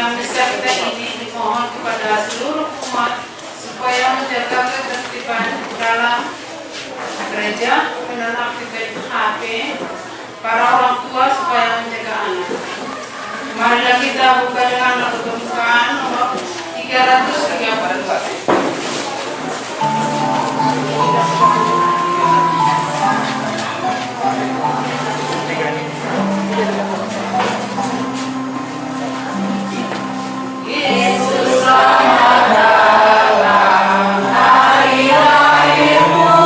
Dalam misa kita ini dimohon kepada seluruh umat supaya menjaga ketertiban dalam gereja, menonaktifkan HP, para orang tua supaya menjaga anak. Marilah kita buka dengan pembukaan nomor 332. Yesus selamat datang, hari lahirmu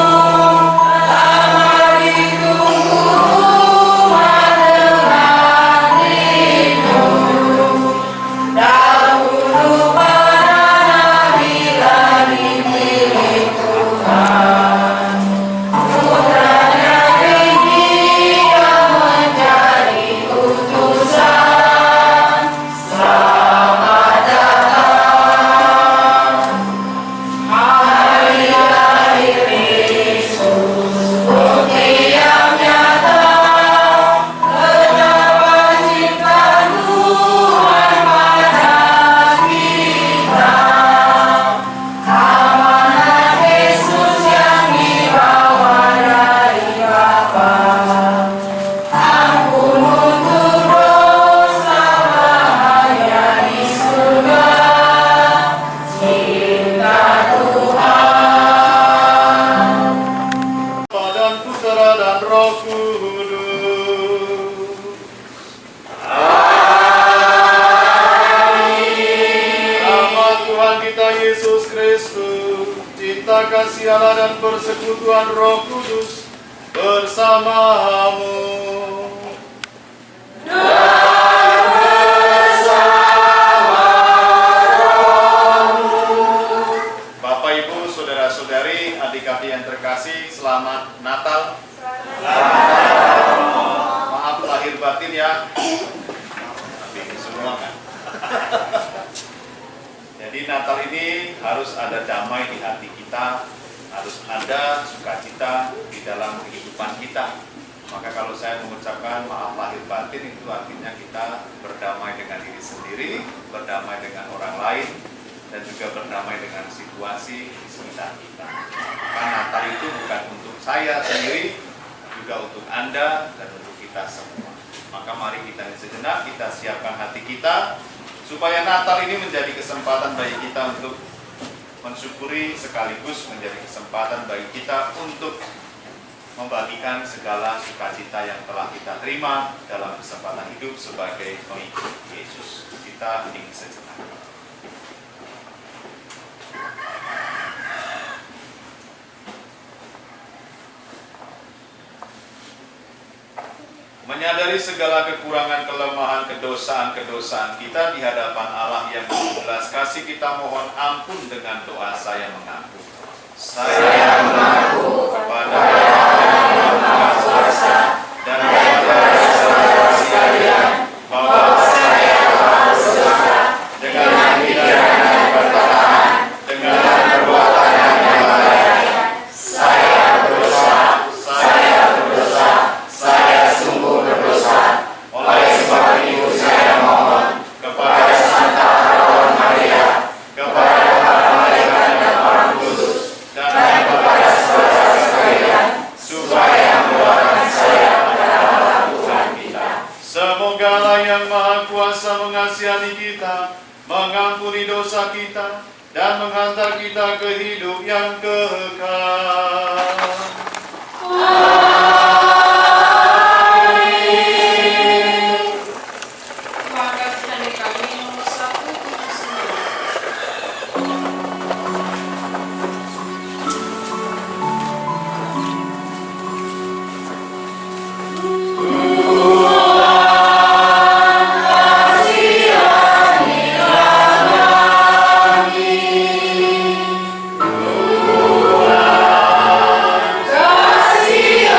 lama ditunggu dengan rindu. Dahulu para nabi dipilih Tuhan, putranya tinggi yang menjadi utusan. Selamat datang, hari lahir Yesus, bukti yang nyata betapa cinta Tuhan pada kita. Amanat Yesus yang dibawa dari Bapa, ampun untuk dosa, bahagia di surga, cinta Tuhan. Dan Putra dan Roh Kudus. Nama Tuhan kita Yesus Kristus, cinta kasih Allah dan persekutuan Roh Kudus bersamamu. Bapak, Ibu, saudara-saudari, adik-adik yang terkasih, selamat Natal. Maaf lahir batin ya. Tapi semua kan. Jadi Natal ini harus ada damai di hati kita, harus ada sukacita di dalam kehidupan kita. Maka kalau saya mengucapkan maaf lahir batin, itu artinya kita berdamai dengan diri sendiri, berdamai dengan orang lain, dan juga berdamai dengan situasi di sekitar kita. Karena Natal itu bukan untuk saya sendiri, juga untuk Anda dan untuk kita semua. Maka mari kita sejenak, kita siapkan hati kita, supaya Natal ini menjadi kesempatan bagi kita untuk mensyukuri, sekaligus menjadi kesempatan bagi kita untuk membagikan segala sukacita yang telah kita terima dalam kesempatan hidup sebagai pengikut Yesus. Kita hening sejenak. Menyadari segala kekurangan, kelemahan, kedosaan-kedosaan kita di hadapan Allah yang belas kasih, kita mohon ampun dengan doa saya mengaku. Saya mengaku kepada Allah yang Maha Kuasa dan kepada saudara sekalian bahwa saya telah berdosa dengan pikiran dan perkataan, dengan perbuatan yang lalai. Saya berdosa, saya sungguh berdosa. Oleh sebab itu saya mohon kepada Santa Laura Maria, kepada para malaikat dan orang kudus, dan kepada saudara sekalian, supaya mendoakan saya pada Allah Tuhan kita. Semoga Allah yang Maha Kuasa mengasihani kita, mengampuni dosa kita, dan menghantar kita ke hidup yang kekal. Kasih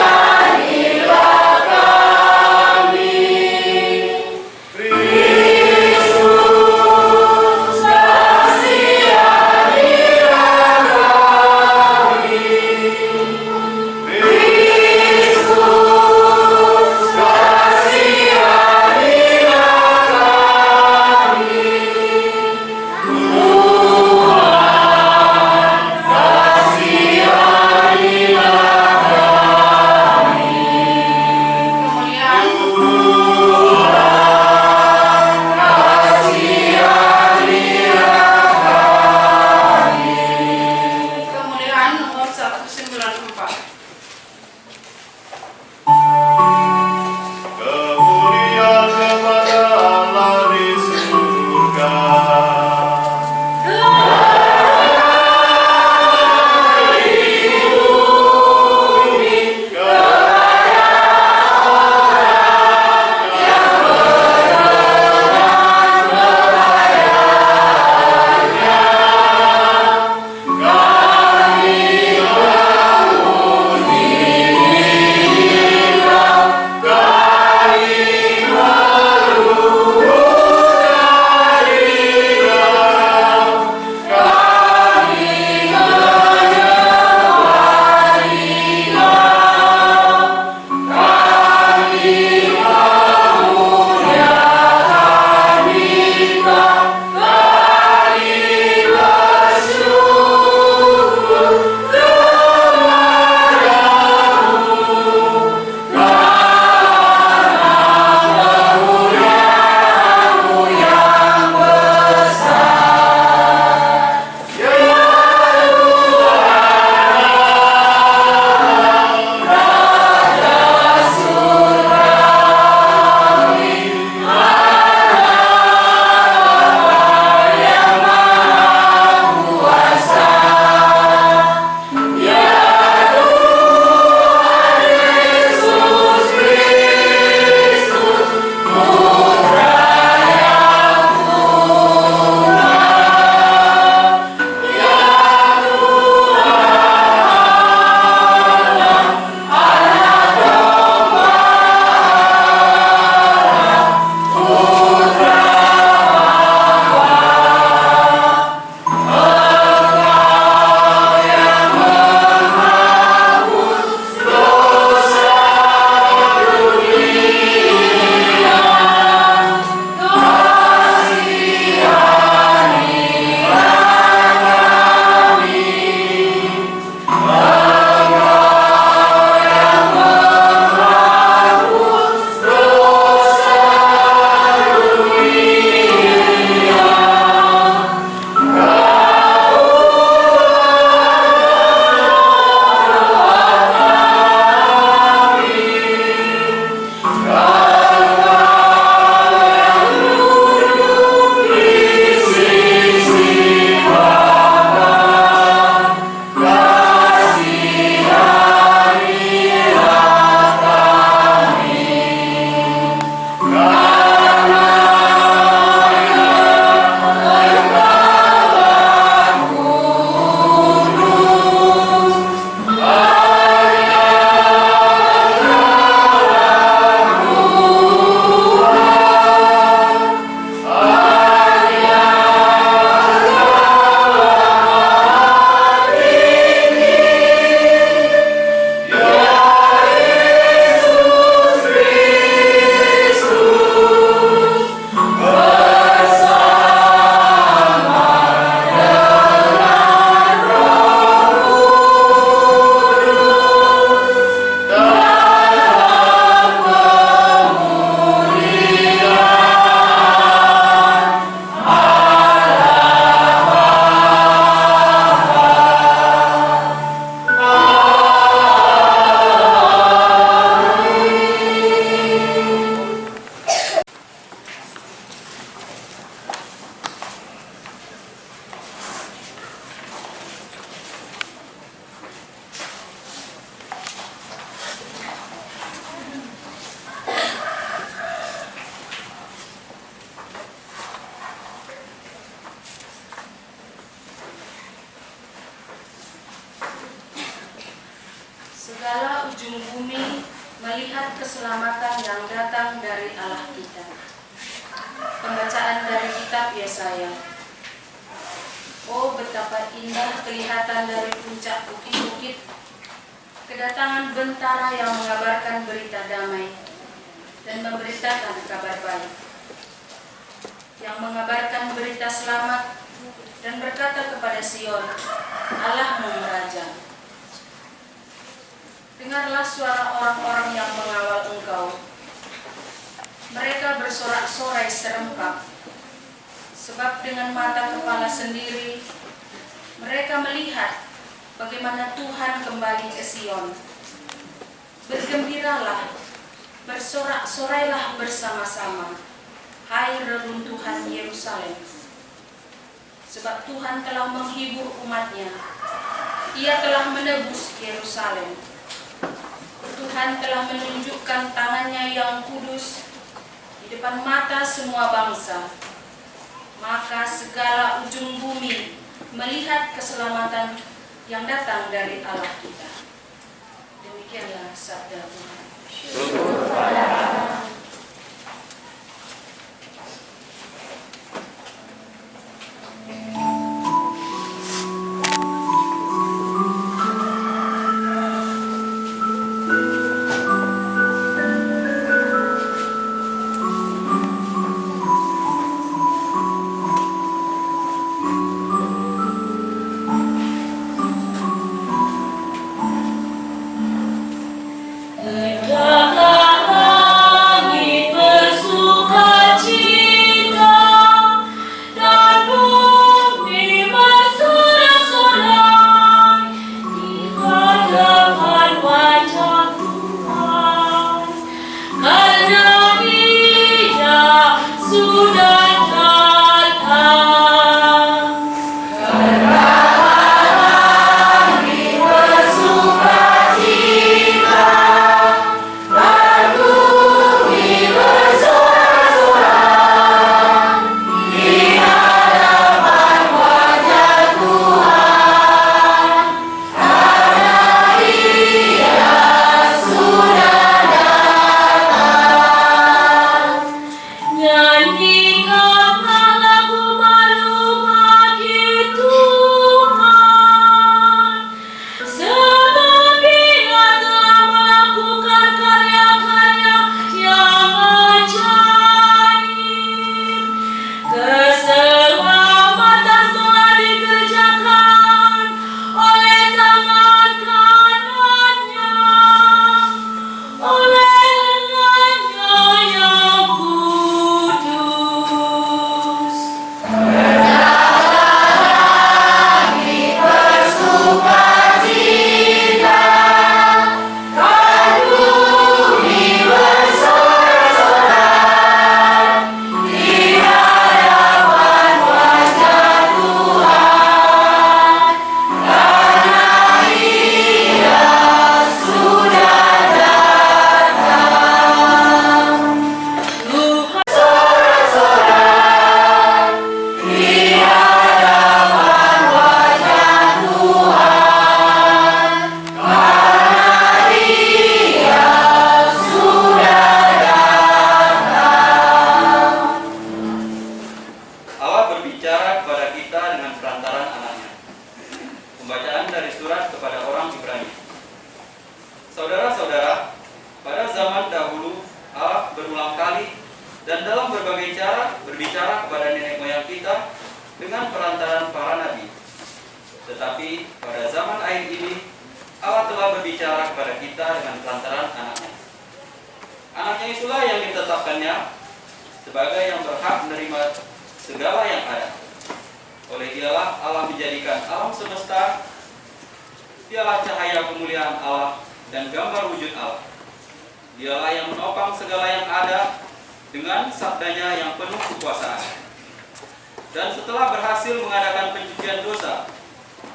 melihat keselamatan yang datang dari Allah kita. Pembacaan dari kitab Yesaya. Oh, betapa indah kelihatan dari puncak bukit-bukit kedatangan bentara yang mengabarkan berita damai dan memberitakan kabar baik, yang mengabarkan berita selamat dan berkata kepada Sion, Allahmu meraja. Dengarlah suara orang-orang yang mengawal engkau. Mereka bersorak-sorai serempak, sebab dengan mata kepala sendiri mereka melihat bagaimana Tuhan kembali ke Sion. Bergembiralah, bersorak-sorailah bersama-sama, hai reruntuhan Yerusalem. Sebab Tuhan telah menghibur umat-Nya, Ia telah menebus Yerusalem. Tuhan telah menunjukkan tangan-Nya yang kudus di depan mata semua bangsa. Maka segala ujung bumi melihat keselamatan yang datang dari Allah kita. Demikianlah sabda Tuhan. berbicara kepada nenek moyang kita dengan perantaran para nabi. Tetapi pada zaman akhir ini Allah telah berbicara kepada kita dengan perantaran anaknya. Anaknya itulah yang ditetapkannya sebagai yang berhak menerima segala yang ada. Oleh dialah Allah menjadikan alam semesta. Dialah cahaya kemuliaan Allah dan gambar wujud Allah. Dialah yang menopang segala yang ada dengan sabdanya yang penuh kekuasaan. Dan setelah berhasil mengadakan pencucian dosa,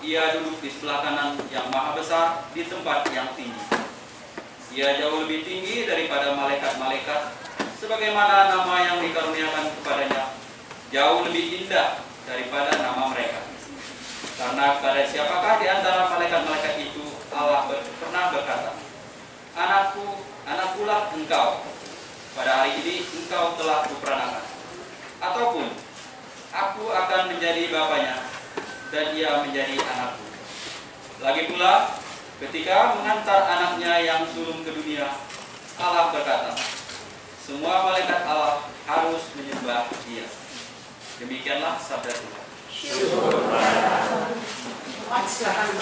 Ia duduk di sebelah kanan yang maha besar di tempat yang tinggi. Ia jauh lebih tinggi daripada malaikat-malaikat, sebagaimana nama yang dikaruniakan kepadanya jauh lebih indah daripada nama mereka. Karena kepada siapakah di antara malaikat-malaikat itu Allah pernah berkata, Anakku, Anakkulah engkau, pada hari ini engkau telah kuperanakan. Ataupun, aku akan menjadi bapanya, dan ia menjadi anakku. Lagi pula, ketika mengantar anaknya yang sulung ke dunia, Allah berkata, semua malaikat Allah harus menyembah dia. Demikianlah sabda Tuhan. Silakan.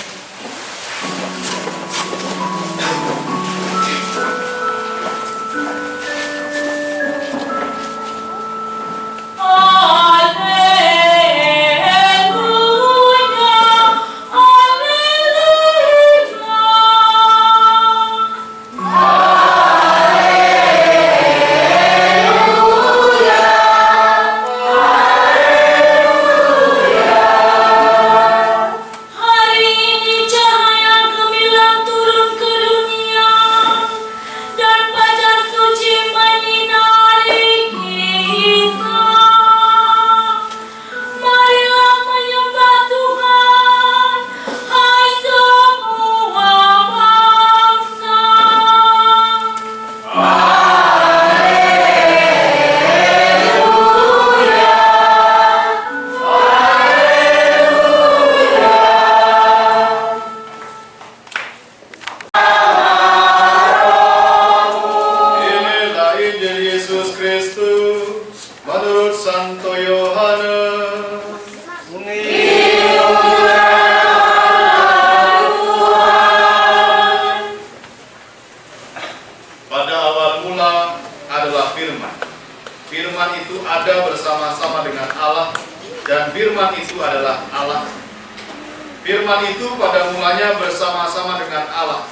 Firman itu pada mulanya bersama-sama dengan Allah.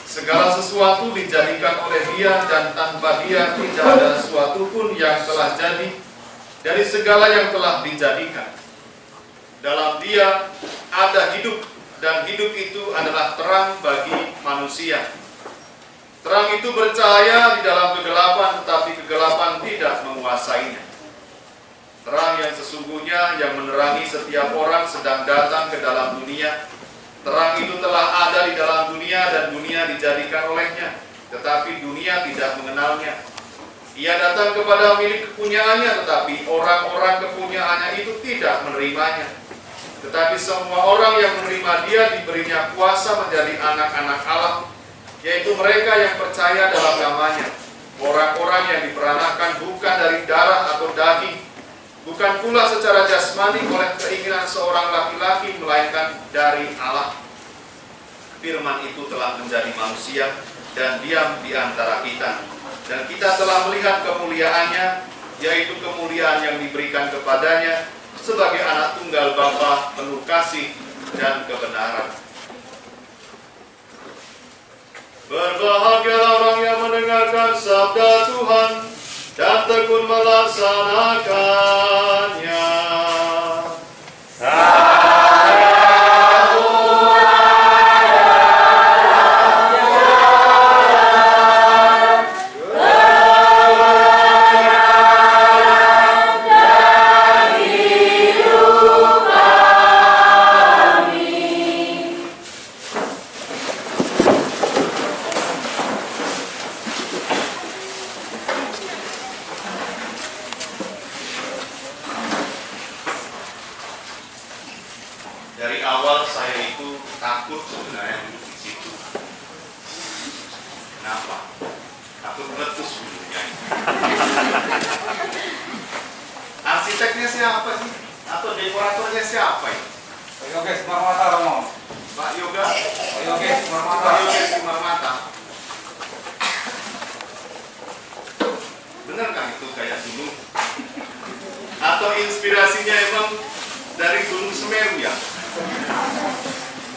Segala sesuatu dijadikan oleh Dia, dan tanpa Dia tidak ada sesuatu pun yang telah jadi dari segala yang telah dijadikan. Dalam Dia ada hidup, dan hidup itu adalah terang bagi manusia. Terang itu bercahaya di dalam kegelapan, tetapi kegelapan tidak menguasainya. Terang yang sesungguhnya yang menerangi setiap orang sedang datang ke dalam dunia. Terang itu telah ada di dalam dunia, dan dunia dijadikan olehnya, tetapi dunia tidak mengenalnya. Ia datang kepada milik kepunyaannya, tetapi orang-orang kepunyaannya itu tidak menerimanya. Tetapi semua orang yang menerima Dia diberinya kuasa menjadi anak-anak Allah, yaitu mereka yang percaya dalam namanya. Orang-orang yang diperanakan bukan dari darah atau daging, bukan pula secara jasmani oleh keinginan seorang laki-laki, melainkan dari Allah. Firman itu telah menjadi manusia dan diam di antara kita. Dan kita telah melihat kemuliaannya, yaitu kemuliaan yang diberikan kepadanya sebagai anak tunggal Bapa, penuh kasih dan kebenaran. Berbahagialah orang yang mendengarkan sabda Tuhan dan tekun melaksanakannya. Dari awal saya itu takut sebenarnya duduk di situ. Kenapa? Takut meletus dulunya. Arsiteknya siapa sih? Atau dekoratornya siapa ini? Pak Yoges Marmata Romo. Pak Yoga? Pak Yoges Marmata. Pak Yoges Marmata. Benar kan itu kayak gunung? Atau inspirasinya emang dari Gunung Semeru ya?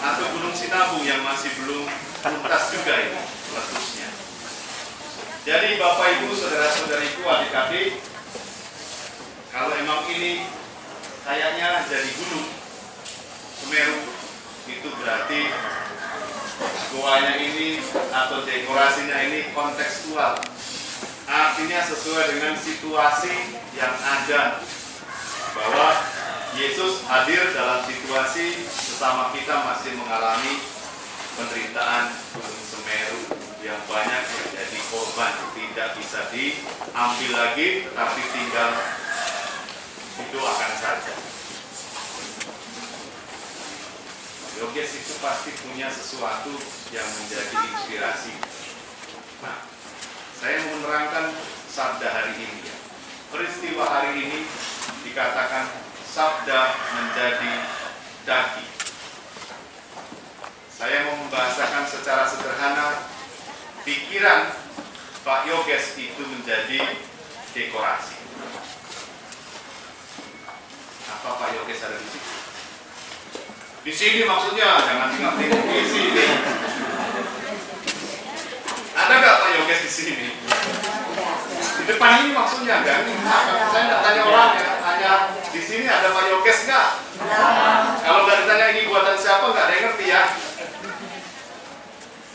Atau Gunung Sinabung yang masih belum tuntas juga ini meletusnya. Jadi Bapak Ibu, saudara-saudariku, adik-adik, kalau emang ini kayaknya jadi Gunung Semeru, itu berarti goanya ini atau dekorasinya ini kontekstual. Artinya sesuai dengan situasi yang ada, bahwa Yesus hadir dalam situasi sesama kita masih mengalami penderitaan Gunung Semeru. yang banyak menjadi korban, tidak bisa diambil lagi, tetapi tinggal didoakan saja. Yoges itu pasti punya sesuatu yang menjadi inspirasi. Nah, saya mau menerangkan sabda hari ini. Peristiwa hari ini dikatakan sabda menjadi daging. Saya mau membahasakan secara sederhana, pikiran Pak Yoges itu menjadi dekorasi. Apa Pak Yoges ada di sini? Di sini maksudnya, jangan tengok-tengok di sini. Ada nggak Pak Yoges di sini? Di depan ini maksudnya enggak? Saya nggak tanya orang ya, hanya di sini ada Pak Yoges nggak? Kalau nggak ditanya ini buatan siapa, nggak ada yang ngerti ya.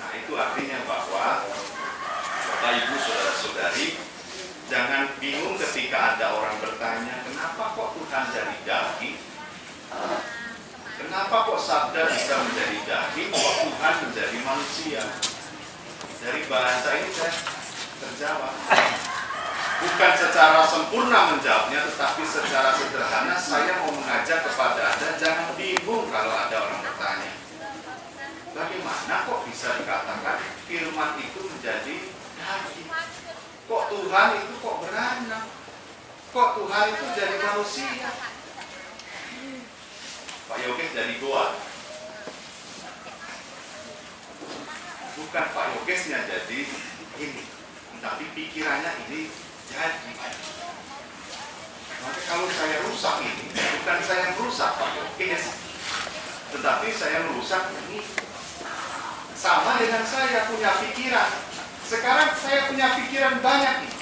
Nah itu artinya bahwa Bapak Ibu saudara-saudari, jangan bingung ketika ada orang bertanya, kenapa kok Tuhan dari daging? Kenapa kok sabda bisa menjadi daging, kok Tuhan menjadi manusia? Dari bahasa ini saya terjawab. Bukan secara sempurna menjawabnya, tetapi secara sederhana saya mau mengajak kepada Anda, jangan bingung kalau ada orang bertanya. Bagaimana kok bisa dikatakan firman itu menjadi daging? Kok Tuhan itu kok beranak? Kok Tuhan itu jadi manusia? Pak Yoges dari Goa. Bukan Pak Yogesnya jadi ini, tapi pikirannya ini jadi. Maka kalau saya rusak ini, bukan saya merusak Pak Yoges, tetapi saya merusak ini. Sama dengan saya punya pikiran. Sekarang saya punya pikiran banyak nih.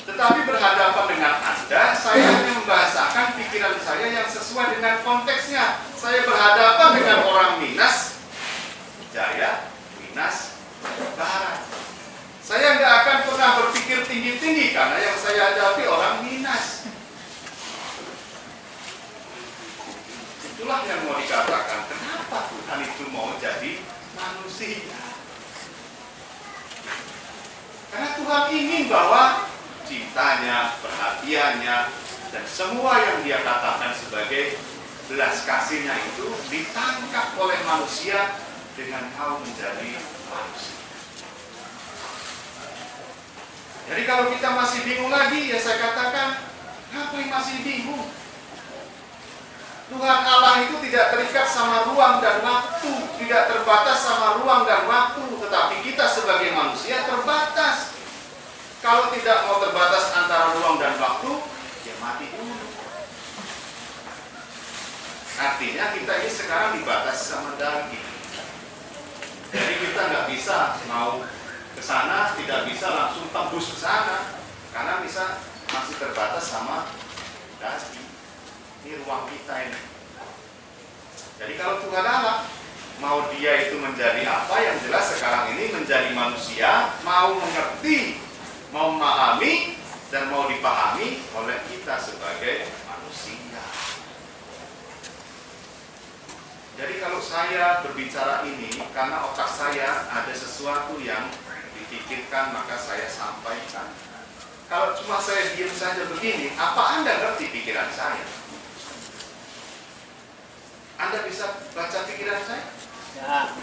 Tetapi berhadapan dengan Anda, saya hanya membahasakan pikiran saya yang sesuai dengan konteksnya. Saya berhadapan dengan orang Minas Jaya, Minas Barat. Saya nggak akan pernah berpikir tinggi-tinggi karena yang saya hadapi orang Minas. Itulah yang mau dikatakan, kenapa Tuhan itu mau jadi manusia? Karena Tuhan ingin bahwa cintanya, perhatiannya, dan semua yang dia katakan sebagai belas kasihnya itu ditangkap oleh manusia dengan mau menjadi manusia. Jadi kalau kita masih bingung lagi, ya saya katakan, ngapain masih bingung? Tuhan Allah itu tidak terikat sama ruang dan waktu, tidak terbatas sama ruang dan waktu, tetapi kita sebagai manusia terbatas. Kalau tidak mau terbatas antara ruang dan waktu, ya mati dulu. Artinya kita ini sekarang dibatasi sama daging. Jadi kita nggak bisa mau ke sana, tidak bisa langsung tembus ke sana, karena bisa masih terbatas sama daging. Ini ruang kita ini. Jadi kalau Tuhan Allah mau dia itu menjadi apa, yang jelas sekarang ini menjadi manusia, mau mengerti, mau memahami, dan mau dipahami oleh kita sebagai manusia. Jadi kalau saya berbicara ini, karena otak saya ada sesuatu yang dipikirkan, maka saya sampaikan. Kalau cuma saya diam saja begini, apa Anda ngerti pikiran saya? Anda bisa baca pikiran saya? Ya.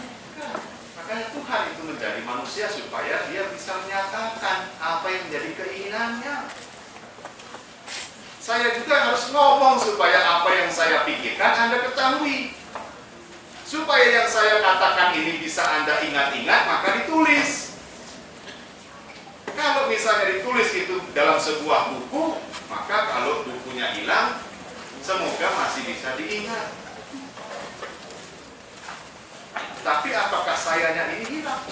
Makanya Tuhan itu menjadi manusia supaya dia bisa menyatakan apa yang menjadi keinginannya. Saya juga harus ngomong supaya apa yang saya pikirkan Anda ketahui. Supaya yang saya katakan ini bisa Anda ingat-ingat, maka ditulis. Kalau misalnya ditulis itu dalam sebuah buku, maka kalau bukunya hilang, semoga masih bisa diingat. Tapi apakah sayanya ini hilang?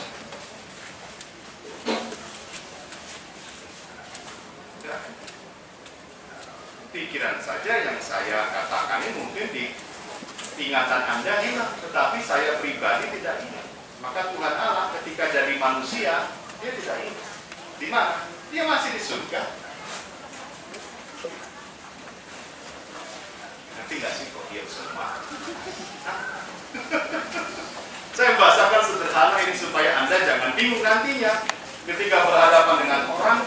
Tidak. Pikiran saja yang saya katakan ini mungkin di ingatan Anda hilang, tetapi saya pribadi tidak ingat. Maka Tuhan Allah ketika jadi manusia, dia tidak ingat. Di mana? Dia masih di surga. Nanti nggak sih kok dia semua? Saya bahasakan sederhana ini supaya Anda jangan bingung nantinya ketika berhadapan dengan orang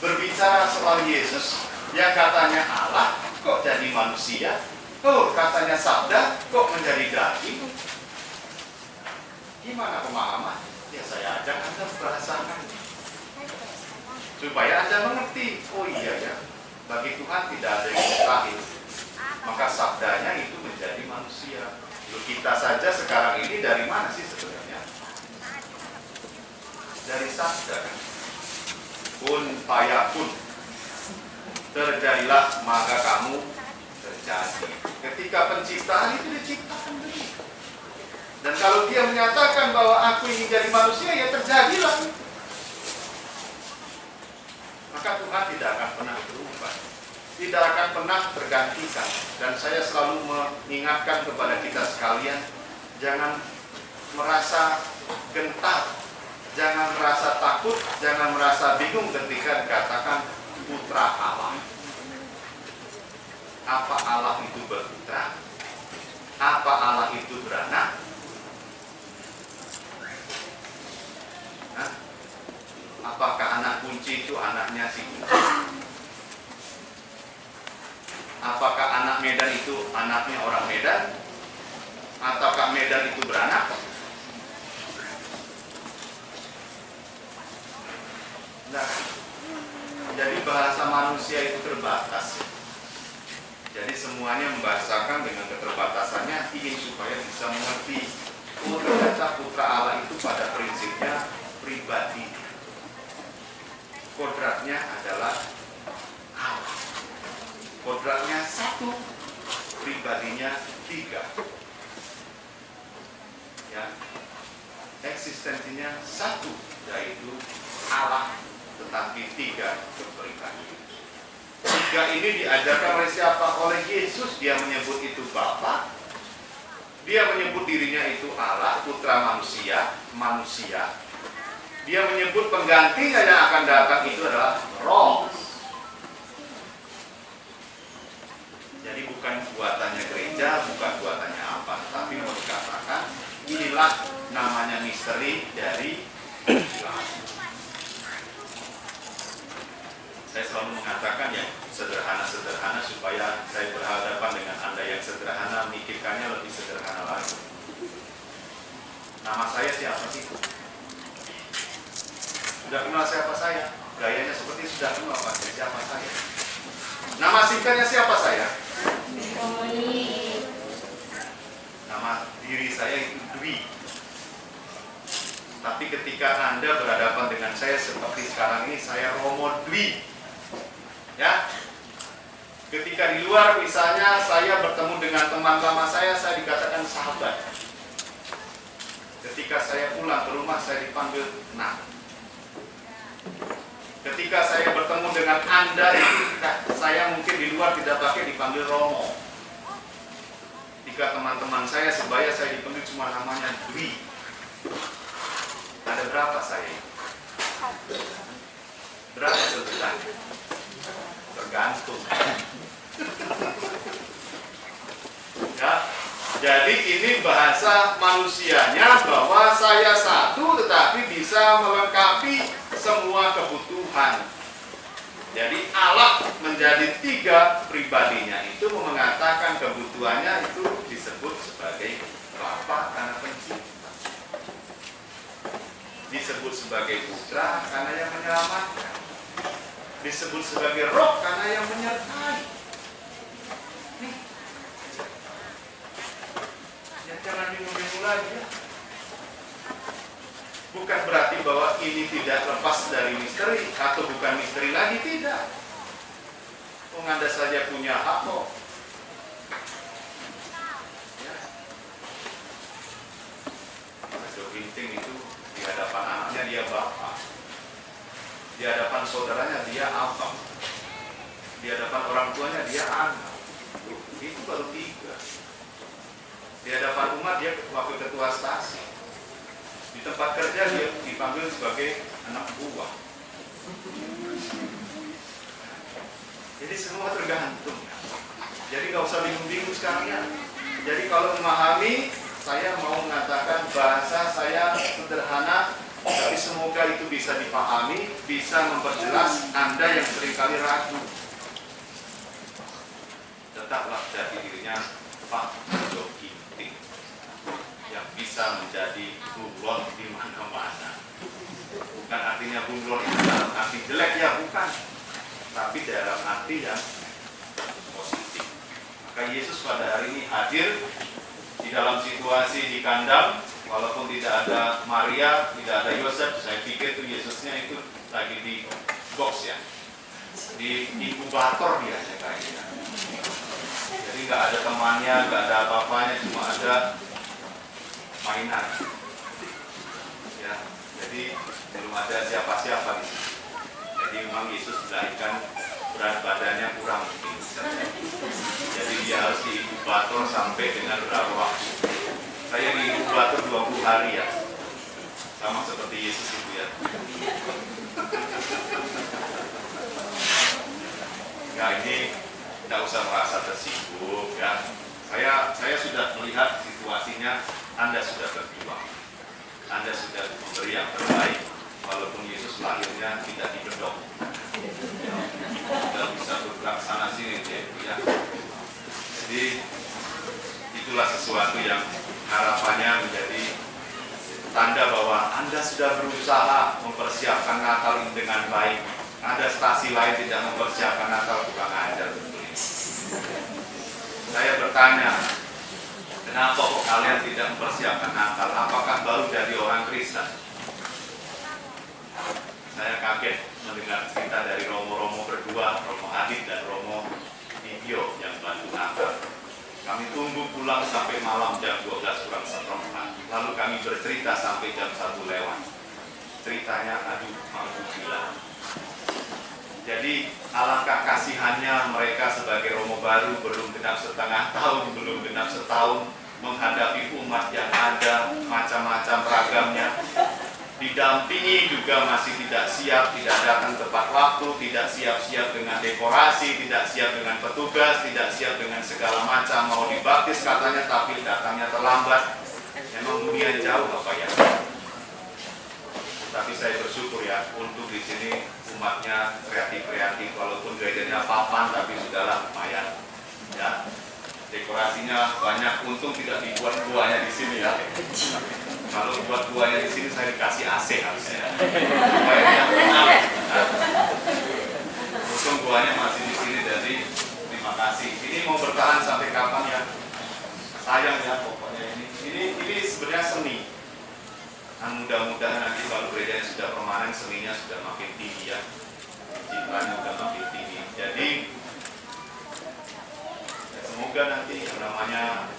berbicara soal Yesus yang katanya Allah kok jadi manusia, oh katanya sabda kok menjadi daging. Gimana pemahaman? Ya saya ajak Anda berasakan supaya Anda mengerti. Oh iya ya, bagi Tuhan tidak ada yang mustahil. Maka sabdanya itu menjadi manusia. Lalu kita saja sekarang ini dari mana sih sebenarnya? Dari sabda kan. Kun fayakun. Terjadilah maka kamu terjadi. Ketika penciptaan itu diciptakan dulu. Dan kalau dia menyatakan bahwa aku ingin jadi manusia, ya terjadilah. Maka Tuhan tidak akan pernah berubah, tidak akan pernah tergantikan. Dan saya selalu mengingatkan kepada kita sekalian, jangan merasa gentar, jangan merasa takut, jangan merasa bingung ketika dikatakan putra Allah. Apa Allah itu berputra? Apa Allah itu beranak? Hah? Apakah anak kunci itu anaknya si kunci? Apakah anak Medan itu anaknya orang Medan? Ataukah Medan itu beranak? Nah, jadi bahasa manusia itu terbatas. Jadi semuanya membahasakan dengan keterbatasannya, ingin supaya bisa mengerti. Oh, ternyata putra Allah itu pada prinsipnya pribadi. Kodratnya adalah Allah. Kodratnya satu, pribadinya tiga. Ya, eksistensinya satu, yaitu Allah, tetapi tiga kepribadian. Tiga ini diajarkan oleh siapa? Oleh Yesus. Dia menyebut itu Bapa. Dia menyebut dirinya itu Allah, putra manusia, manusia. Dia menyebut penggantinya yang akan datang itu adalah Roh. Jadi bukan buatannya gereja, bukan buatannya apa, tapi mau dikatakan inilah namanya misteri dari Tuhan. Saya selalu mengatakan yang sederhana-sederhana supaya saya berhadapan dengan Anda yang sederhana, mikirkannya lebih sederhana lagi. Nama saya siapa sih? Sudah kenal siapa saya? Gayanya seperti sudah kenal pasti siapa saya. Nama singkatnya siapa saya? Nama diri saya itu Dwi. Tapi ketika Anda berhadapan dengan saya seperti sekarang ini, saya Romo Dwi. Ya, ketika di luar misalnya saya bertemu dengan teman lama saya dikatakan sahabat. Ketika saya pulang ke rumah saya dipanggil Nak. Ketika saya bertemu dengan Anda, saya mungkin di luar tidak pakai dipanggil Romo. Ketika teman-teman saya sebaya saya dipanggil cuma namanya Dwi. Ada berapa saya? Berapa sebenarnya? Tergantung. Ya, jadi ini bahasa manusianya bahwa saya satu tetapi bisa melengkapi semua kebutuhan. Jadi Allah menjadi tiga pribadinya itu mengatakan kebutuhannya itu disebut sebagai Bapa karena pencipta, disebut sebagai Putra karena yang menyelamatkan, disebut sebagai Roh karena yang menyertai. Ya jangan bingung-bingung lagi ya. Bukan berarti bahwa ini tidak lepas dari misteri atau bukan misteri lagi, tidak. Anda saja punya hak kok. Ya. Mas Ginting itu di hadapan anaknya dia bapak, di hadapan saudaranya dia abang, di hadapan orang tuanya dia anak. Itu baru tiga. Di hadapan umat dia wakil ketua stasi. Di tempat kerja dia dipanggil sebagai anak buah. Jadi semua tergantung. Jadi nggak usah bingung-bingung sekalian. Jadi kalau memahami Saya mau mengatakan bahasa saya sederhana, tapi semoga itu bisa dipahami, bisa memperjelas Anda yang seringkali ragu. Tetaplah jadi dirinya Pak Joginting yang bisa menjadi bunglon di mana-mana. Bukan artinya bunglon itu dalam arti jelek, ya bukan, tapi dalam arti yang positif. Maka Yesus pada hari ini hadir di dalam situasi di kandang, walaupun tidak ada Maria, tidak ada Yosef. Saya pikir itu Yesusnya itu lagi di box ya, di inkubator dia kayaknya. Jadi nggak ada temannya, nggak ada apa-apanya, cuma ada mainan. Ya, jadi belum ada siapa-siapa di sini. Jadi memang Yesus dilahirkan berat badannya kurang mungkin. Jadi dia harus di inkubator sampai dengan berapa waktu? Saya di inkubator 20 hari ya, sama seperti Yesus itu ya. Ya ini tidak usah merasa tersinggung ya. Saya sudah melihat situasinya, Anda sudah berjuang, Anda sudah memberi yang terbaik, walaupun Yesus lahirnya tidak dibedok, tidak bisa bergerak sana sini ya. Jadi itulah sesuatu yang harapannya menjadi tanda bahwa Anda sudah berusaha mempersiapkan Natal ini dengan baik. Ada stasi lain tidak mempersiapkan Natal, kurang ajar betul. Saya bertanya, kenapa kok kalian tidak mempersiapkan Natal? Apakah baru jadi orang Kristen? Saya kaget mendengar cerita dari Romo-Romo berdua, Romo Adit dan Romo Video yang bantu Natal. Kami tunggu pulang sampai malam jam 12 kurang seperempat. Lalu kami bercerita sampai jam 1 lewat. Ceritanya aduh mampu gila. Jadi alangkah kasihannya mereka sebagai Romo baru, belum genap setengah tahun, belum genap setahun, menghadapi umat yang ada macam-macam ragamnya. Didampingi juga masih tidak siap, tidak datang tepat waktu, tidak siap-siap dengan dekorasi, tidak siap dengan petugas, tidak siap dengan segala macam. Mau dibaptis katanya tapi datangnya terlambat. Emang dunia jauh apa ya? Tapi saya bersyukur ya, untuk di sini umatnya kreatif, walaupun gerejanya papan tapi sudahlah lumayan. Ya, dekorasinya banyak, untung tidak dibuat guanya di sini ya. Kalau buat guanya di sini saya dikasih AC harusnya. Supaya dia tenang. Untung guanya masih di sini, jadi terima kasih. Ini mau bertahan sampai kapan ya? Sayang ya pokoknya ini sebenarnya seni. Nah, mudah-mudahan nanti kalau gerejanya sudah permanen, seninya sudah makin tinggi ya, cintanya sudah makin tinggi. Jadi ya, semoga nanti yang namanya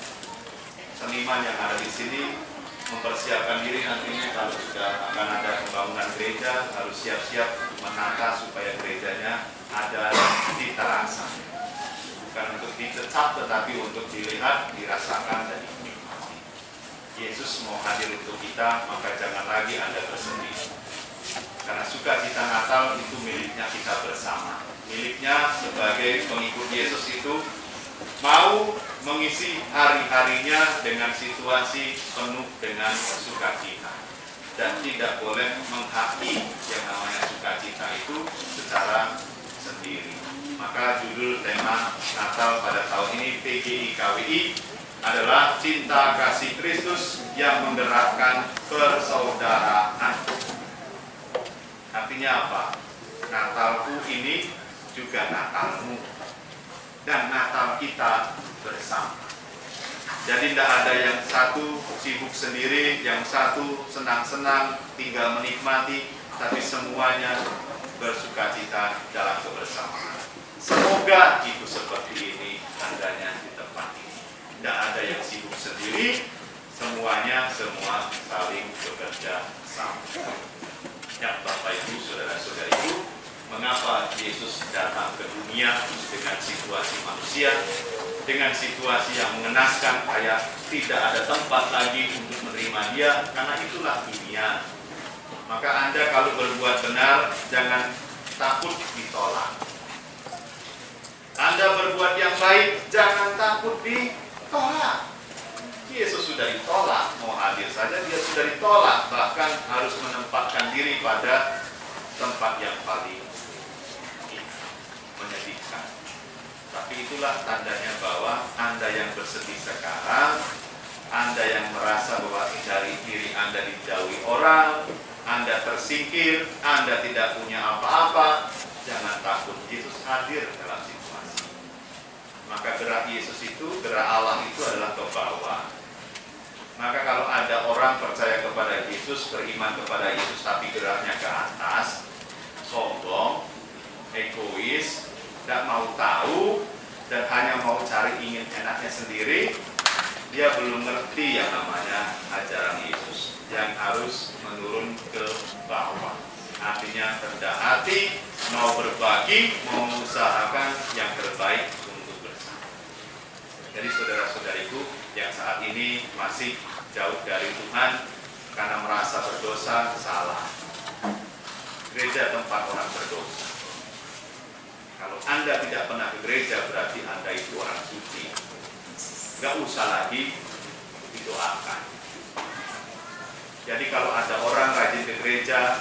seniman yang ada di sini mempersiapkan diri nantinya kalau sudah akan ada pembangunan gereja, harus siap-siap menata supaya gerejanya ada cita rasa, bukan untuk dicecap tetapi untuk dilihat, dirasakan dan dinikmati. Yesus mau hadir untuk kita, maka jangan lagi Anda bersedih. Karena sukacita Natal itu miliknya kita bersama. Miliknya sebagai pengikut Yesus itu mau mengisi hari-harinya dengan situasi penuh dengan sukacita. Dan tidak boleh menghakimi yang namanya sukacita itu secara sendiri. Maka judul tema Natal pada tahun ini PGI KWI adalah cinta kasih Kristus yang menggerakkan persaudaraan. Artinya apa? Natalku ini juga Natalmu, dan Natal kita bersama. Jadi tidak ada yang satu sibuk sendiri, yang satu senang-senang tinggal menikmati, tapi semuanya bersukacita dalam kebersamaan. Semoga itu seperti ini tandanya di tempat ini. Tidak ada yang sibuk sendiri, semua saling bekerja sama. Ya, Bapak Ibu, saudara-saudariku, mengapa Yesus datang ke dunia dengan situasi manusia, dengan situasi yang mengenaskan, kayak tidak ada tempat lagi untuk menerima dia, karena itulah dunia. Maka Anda kalau berbuat benar, jangan takut ditolak. Anda berbuat yang baik, jangan takut ditolak. Yesus sudah sudah ditolak, mau hadir saja dia sudah ditolak, bahkan harus menempatkan diri pada tempat yang paling menyedihkan. Tapi itulah tandanya bahwa Anda yang bersedih sekarang, Anda yang merasa bahwa dari diri Anda dijauhi orang, Anda tersingkir, Anda tidak punya apa-apa, jangan takut, Yesus hadir dalam situasi. Maka gerak Yesus itu, gerak Allah itu adalah ke bawah. Maka kalau ada orang percaya kepada Yesus, beriman kepada Yesus, tapi geraknya ke atas, sombong, egois, tidak mau tahu, dan hanya mau cari ingin enaknya sendiri, dia belum ngerti yang namanya ajaran Yesus yang harus menurun ke bawah. Artinya rendah hati, mau berbagi, mau mengusahakan yang terbaik untuk bersama. Jadi saudara-saudariku yang saat ini masih jauh dari Tuhan karena merasa berdosa, salah. Gereja tempat orang berdosa. Kalau Anda tidak pernah ke gereja, berarti Anda itu orang suci. Gak usah lagi didoakan. Jadi kalau ada orang rajin ke gereja,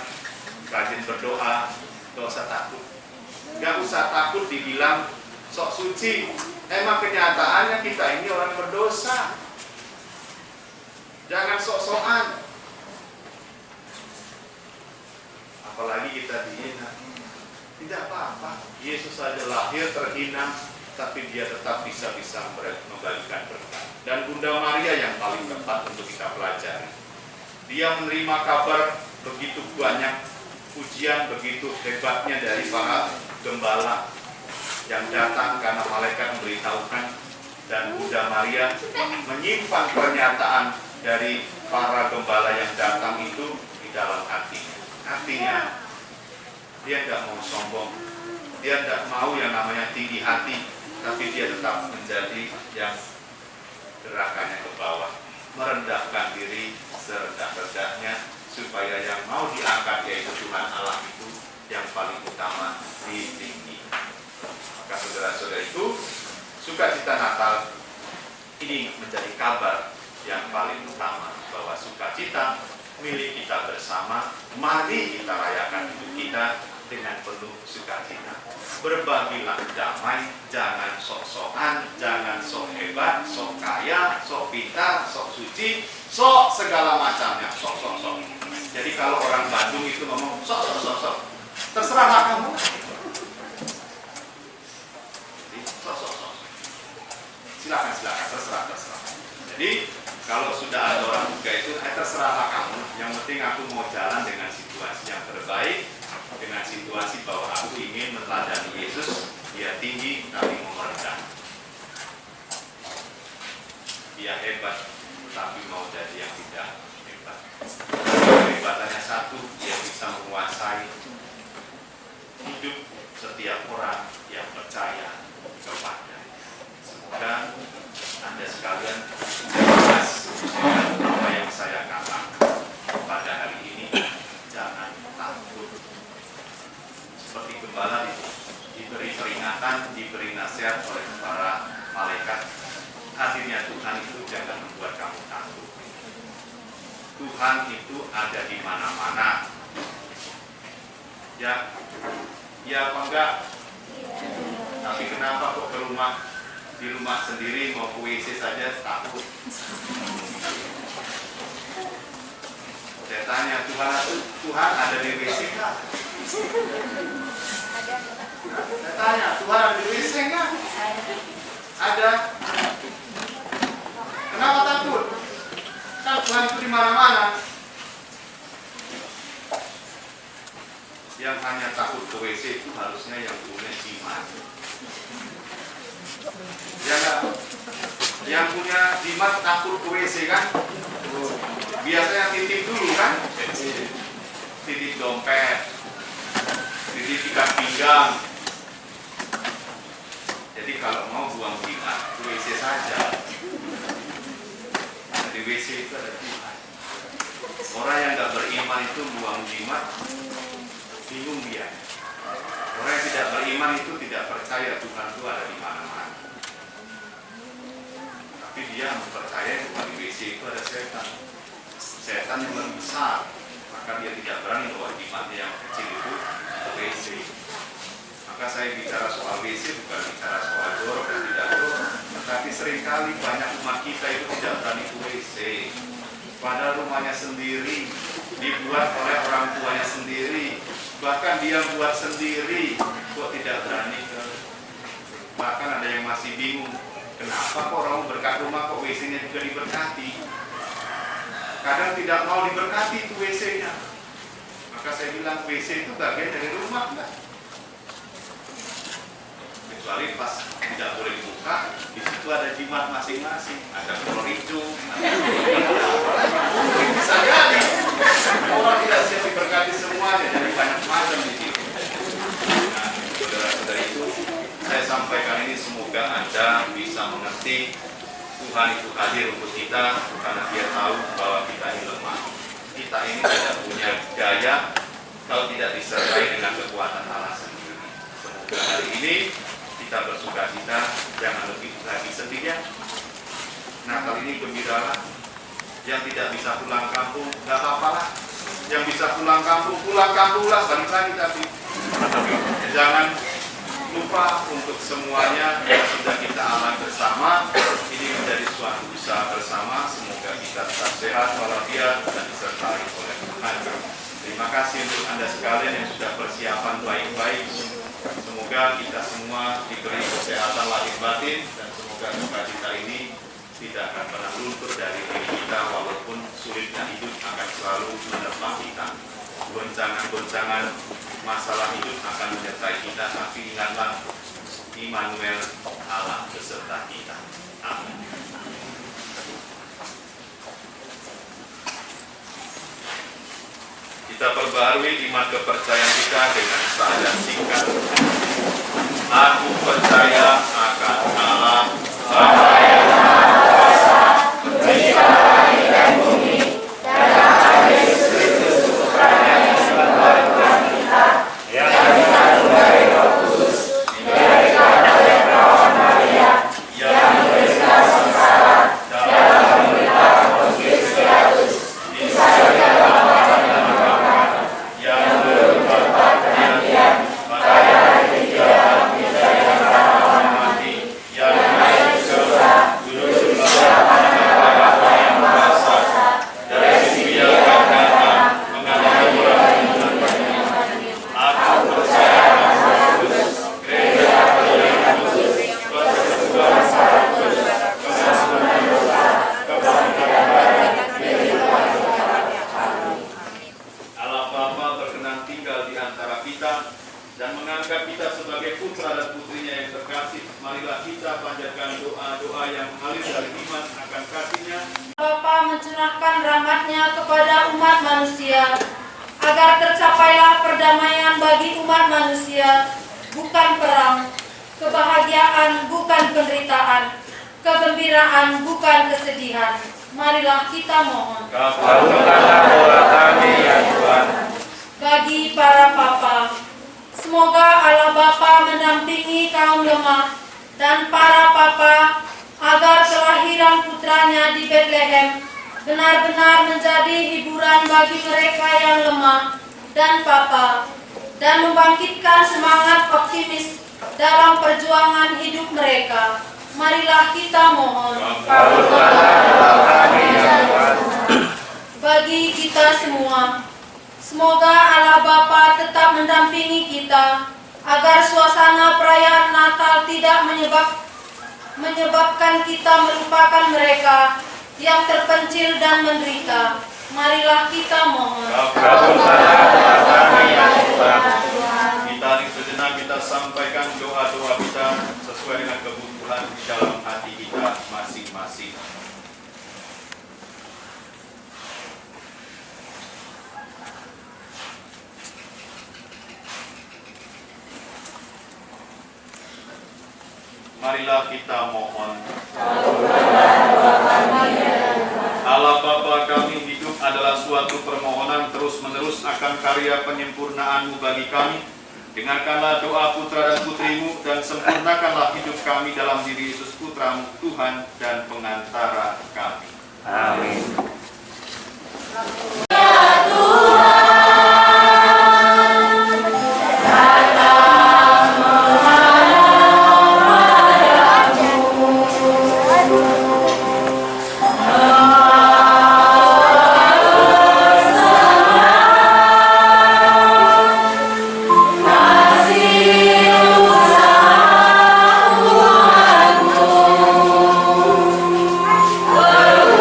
rajin berdoa, gak usah takut. Gak usah takut dibilang sok suci. Emang kenyataannya kita ini orang berdosa. Jangan sok-sokan. Apalagi kita dihina. Tidak apa-apa. Yesus saja lahir terhina, tapi dia tetap bisa membagikan berkat. Dan Bunda Maria yang paling tepat untuk kita pelajari. Dia menerima kabar begitu banyak pujian, begitu hebatnya dari para gembala yang datang karena malaikat memberitahukan, dan Bunda Maria menyimpan pernyataan dari para gembala yang datang itu di dalam hatinya. Artinya dia tidak mau sombong, dia tidak mau yang namanya tinggi hati, tapi dia tetap menjadi yang gerakannya ke bawah, merendahkan diri serendah-rendahnya supaya yang mau diangkat yaitu Tuhan Allah itu yang paling utama ditinggi. Maka saudara-saudariku, sukacita Natal ini menjadi kabar yang paling utama bahwa sukacita milik kita bersama. Mari kita rayakan hidup kita dengan penuh sukacita. Berbagilah damai, jangan sok-sokan, jangan sok hebat, sok kaya, sok pintar, sok suci, sok segala macamnya, sok. Jadi kalau orang Bandung itu ngomong sok, terserahlah kamu. Jadi sok. Silakan, terserah. Jadi kalau sudah ada orang juga itu, terserahlah kamu. Yang penting aku mau jalan dengan situasi yang terbaik, dengan situasi bahwa aku ingin meneladani Yesus. Dia tinggi tapi mau merendah. Dia hebat tapi mau jadi yang tidak hebat. Kehebatannya satu, dia bisa menguasai hidup setiap orang yang percaya kepada. Semoga Anda sekalian jelas apa yang saya katakan pada hari ini. Jangan takut. Seperti gembala diberi peringatan, diberi nasihat oleh para malaikat. Hadirnya Tuhan itu jangan membuat kamu takut. Tuhan itu ada di mana-mana. Ya apa enggak? Tapi kenapa kok di rumah sendiri mau ke WC saja takut? Saya tanya, Tuhan ada di WC enggak? Saya tanya, Tuhan ada di WC enggak? Ada. Kenapa takut? Kan Tuhan itu di mana-mana. Yang hanya takut ke WC itu harusnya yang punya jimat. Ya enggak? Yang punya jimat takut ke WC kan? Biasanya titip dulu kan? Titip dompet, titip ikat pinggang. Jadi kalau mau buang jimat, ke WC saja. Di WC itu ada Tuhan. Orang yang nggak beriman itu buang jimat, bingung dia. Orang yang tidak beriman itu tidak percaya Tuhan itu ada di mana-mana. Tapi dia mempercayai bahwa di WC WC itu ada setan. Setan yang lebih besar, maka dia tidak berani bawa jimatnya yang kecil itu ke WC. Maka saya bicara soal WC bukan bicara soal jorok dan tidak jorok, tetapi seringkali banyak umat kita itu tidak berani ke WC. Padahal rumahnya sendiri, dibuat oleh orang tuanya sendiri, bahkan dia buat sendiri, kok tidak berani ke. Bahkan ada yang masih bingung, kenapa kok orang berkat rumah kok WC-nya juga diberkati. Kadang tidak mau diberkati itu WC-nya. Maka saya bilang WC itu bagian dari rumah enggak? Kecuali pas tidak boleh dibuka, di situ ada jimat masing-masing, ada kolor hijau, bisa jadi orang tidak siap diberkati semuanya, jadi banyak macam di situ. Nah, saudara-saudara itu, saya sampaikan ini semoga Anda bisa mengerti Tuhan itu hadir untuk kita karena Dia tahu bahwa kita ini lemah. Kita ini tidak punya daya kalau tidak disertai dengan kekuatan Allah sendiri. Semoga hari ini kita bersukacita, jangan lebih lagi sendirian. Nah, kali ini gembiralah. Yang tidak bisa pulang kampung, nggak apa-apa lah. Yang bisa pulang kampunglah, balik lagi tapi. Jangan lupa untuk semuanya yang sudah kita alami bersama. Ini menjadi suatu usaha bersama. Semoga kita tetap sehat walafiat dan disertai oleh Tuhan. Terima kasih untuk Anda sekalian yang sudah persiapan baik-baik. Semoga kita semua diberi kesehatan lahir batin dan semoga sukacita ini tidak akan pernah luntur dari diri kita walaupun sulitnya hidup akan selalu menerpa kita. Goncangan-goncangan masalah hidup akan menyertai kita, tapi ingatlah Immanuel, Allah beserta kita. Amin. Kita perbarui iman kepercayaan kita dengan syahadat singkat. Aku percaya akan Allah Bapa yang Maha Kuasa, Pencipta langit dan bumi, dan akan Yesus Kristus Putranya yang semua Tuhan kita, yang dikandung dari Roh Kudus, diberikan oleh perawan Maria, yang menderita sengsara dalam pemerintahan Pontius Pilatus, disalibkan yang bertempat penantian pada hari ketiga dari antara orang mati, yang naik ke surga, duduk sebelah kanan Bapa yang Maha Kuasa, dari situ Dia akan datang mengadili orang hidup dan mati. Aku percaya akan Kristus, gereja Katolik kudus, persekutuan saleh kudus, pengampunan dosa, kebangkitan badan, kehidupan kekal. Allah Bapa berkenan tinggal di antara kita dan mengangkat kita sebagai putra dan putrinya yang terkasih. Marilah kita panjatkan doa-doa yang mengalir dari iman akan kasih-Nya. Bapa mencurahkan rahmat-Nya kepada umat manusia, agar tercapailah perdamaian bagi umat manusia, bukan perang, kebahagiaan bukan penderitaan, kegembiraan bukan kesedihan. Marilah kita mohon. Kabulkanlah doa kami ya Tuhan. Bagi para papa, semoga Allah Bapa mendampingi kaum lemah dan para papa agar kelahiran putranya di Bethlehem benar-benar menjadi hiburan bagi mereka yang lemah dan papa, dan membangkitkan semangat optimis dalam perjuangan hidup mereka. Marilah kita mohon. Kabulkanlah doa kami ya Tuhan. Bagi kita semua, semoga Allah Bapa tetap mendampingi kita agar suasana perayaan Natal tidak menyebabkan kita melupakan mereka yang terpencil dan menderita. Marilah kita mohon. Kabulkanlah doa kami ya Tuhan. Kita di sejenak kita sampaikan doa-doa kita sesuai dengan kebutuhan di dalam hati kita masing-masing. Marilah kita mohon. Allah Bapa kami, hidup adalah suatu permohonan terus-menerus akan karya penyempurnaan-Mu bagi kami. Dengarkanlah doa putra dan putri-Mu dan sempurnakanlah hidup kami dalam diri Yesus Putra-Mu, Tuhan dan pengantara kami. Amin.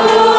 Tuhan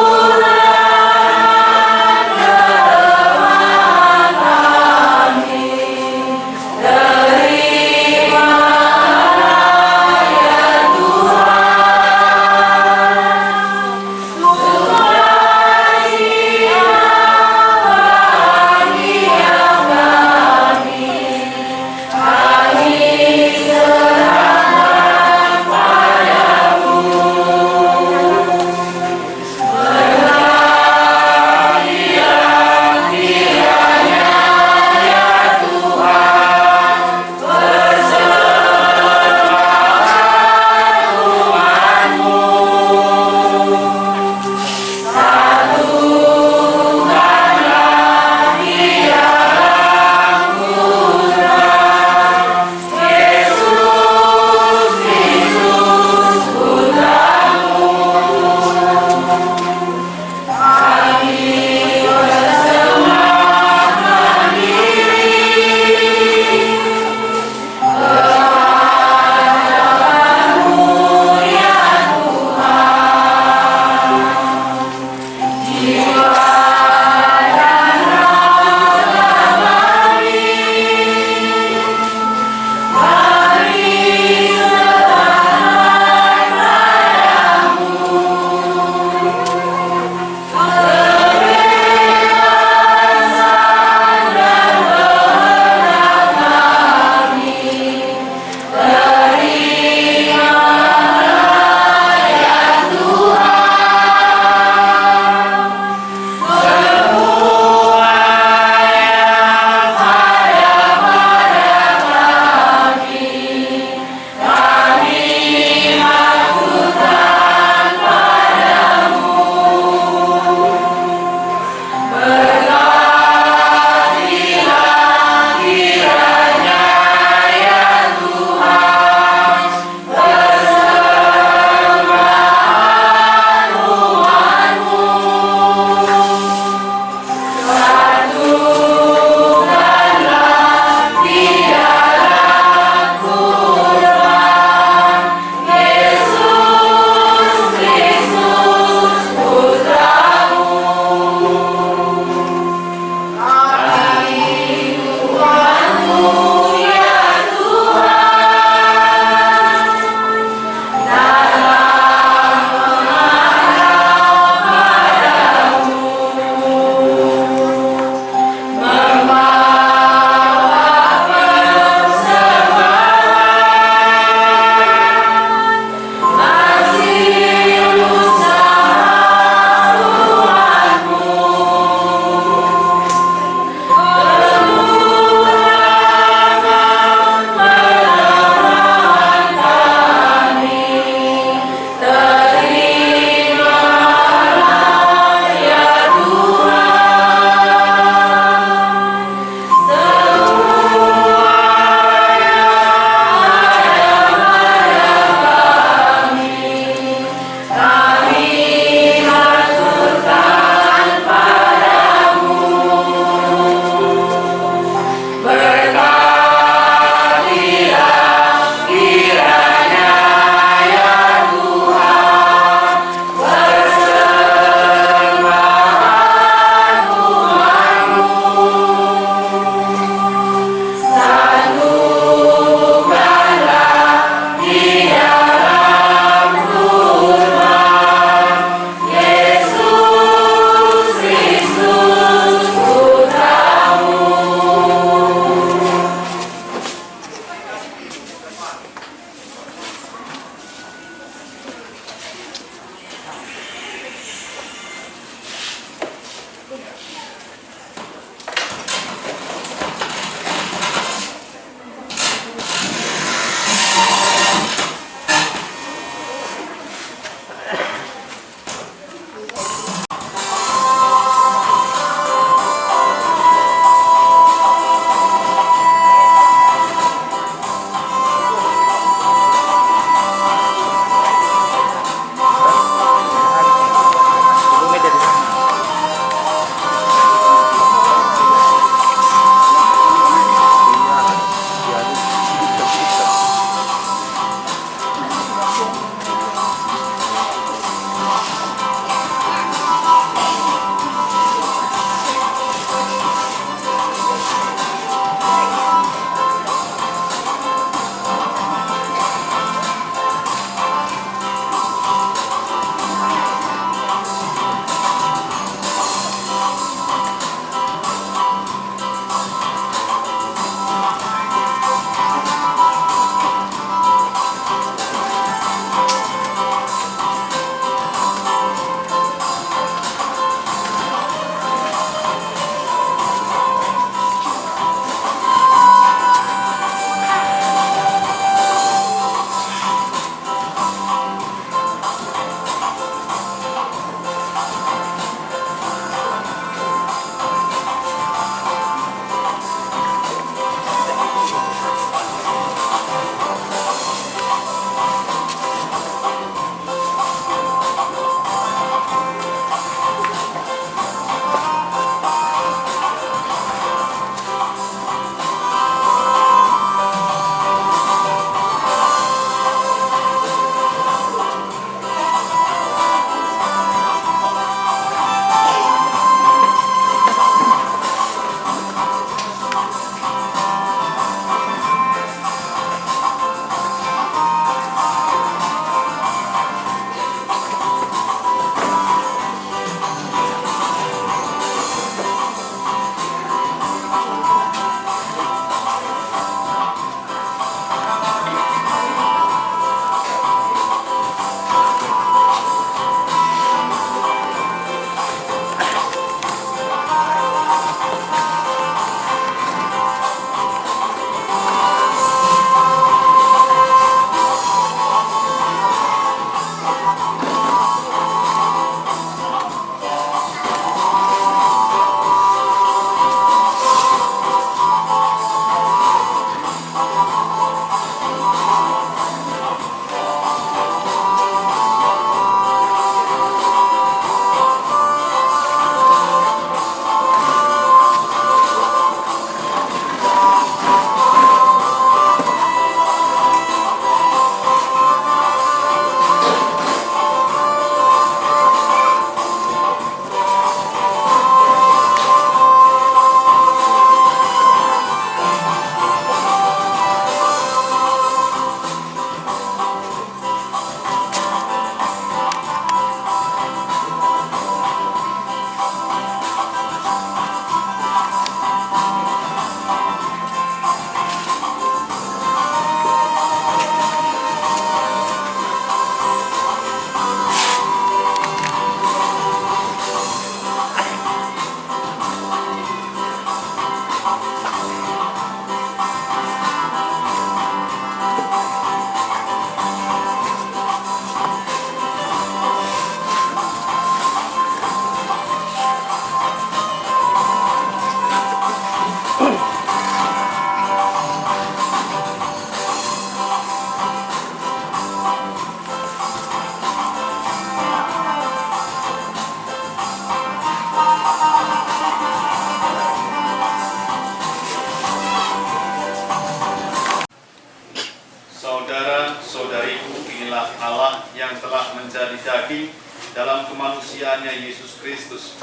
yang telah menjadi daging dalam kemanusiaannya Yesus Kristus,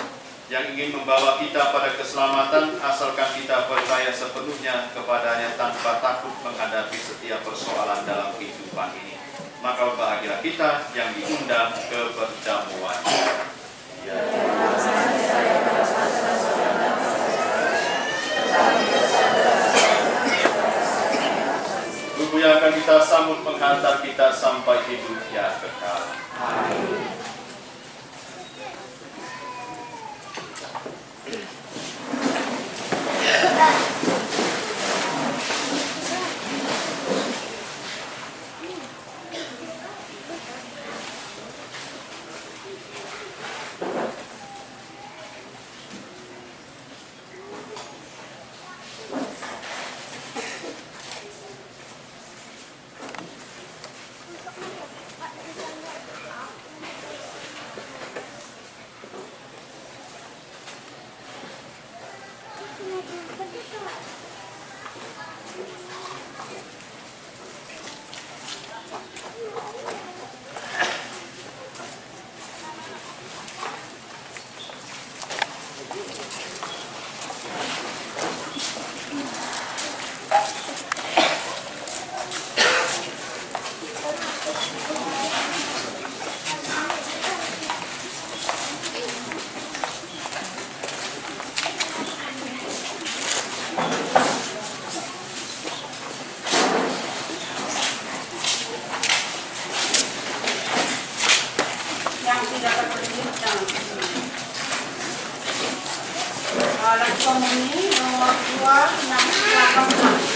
yang ingin membawa kita pada keselamatan asalkan kita percaya sepenuhnya kepadanya tanpa takut menghadapi setiap persoalan dalam kehidupan ini. Maka berbahagialah kita yang diundang ke perjamuan. Ya. Tubuh yang akan kita sambut menghantar kita sampai hidup yang kekal. Amin. Alat komuni nomor 2686.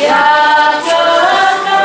Ya kekasih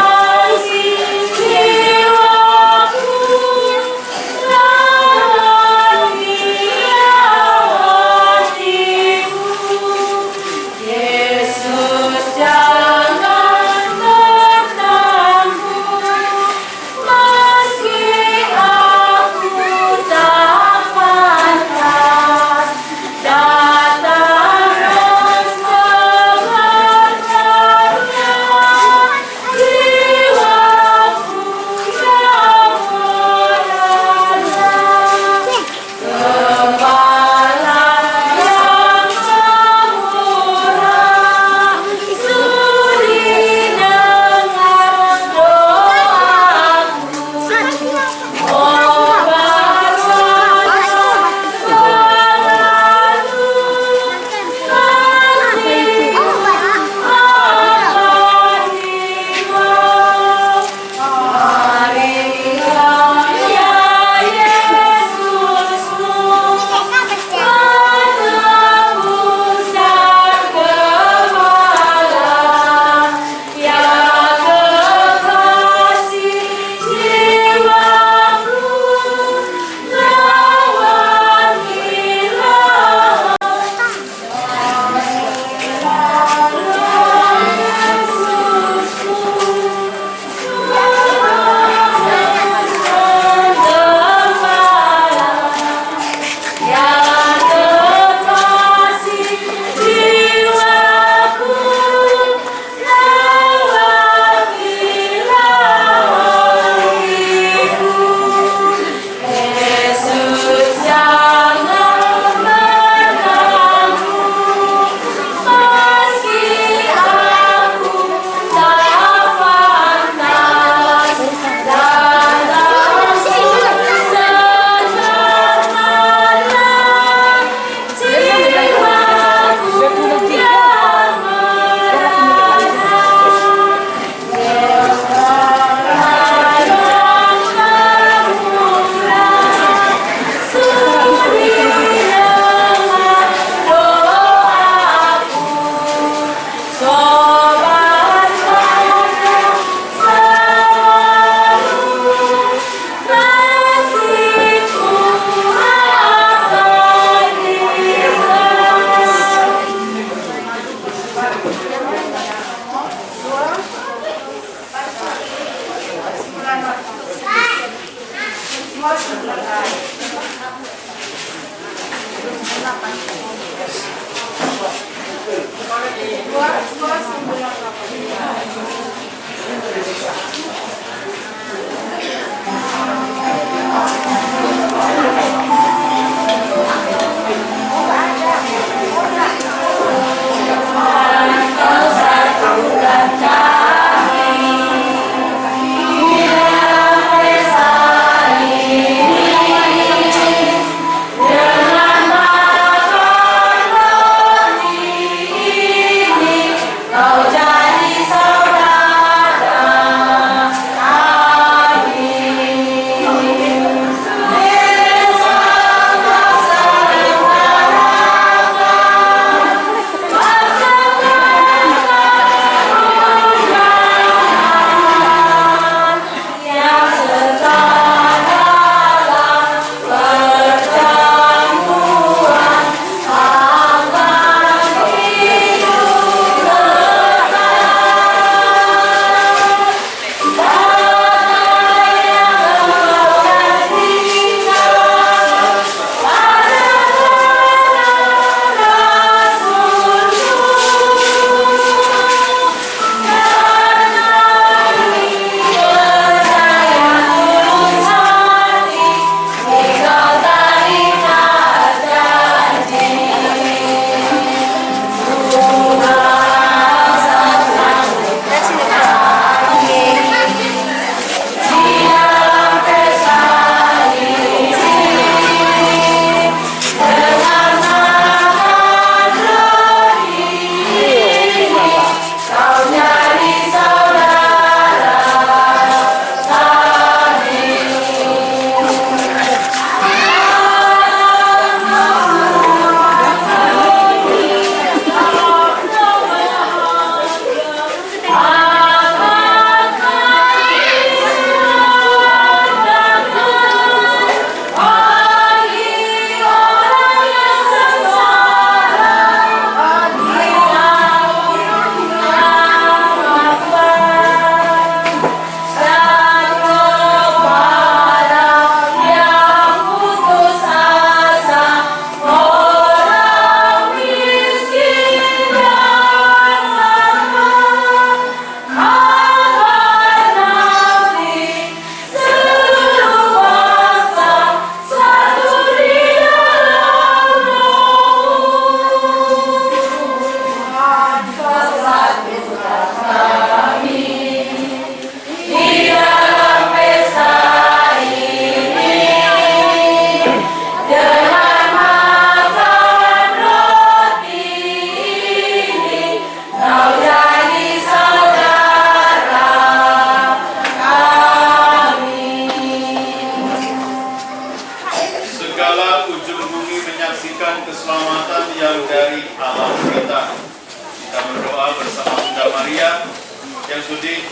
yang sudi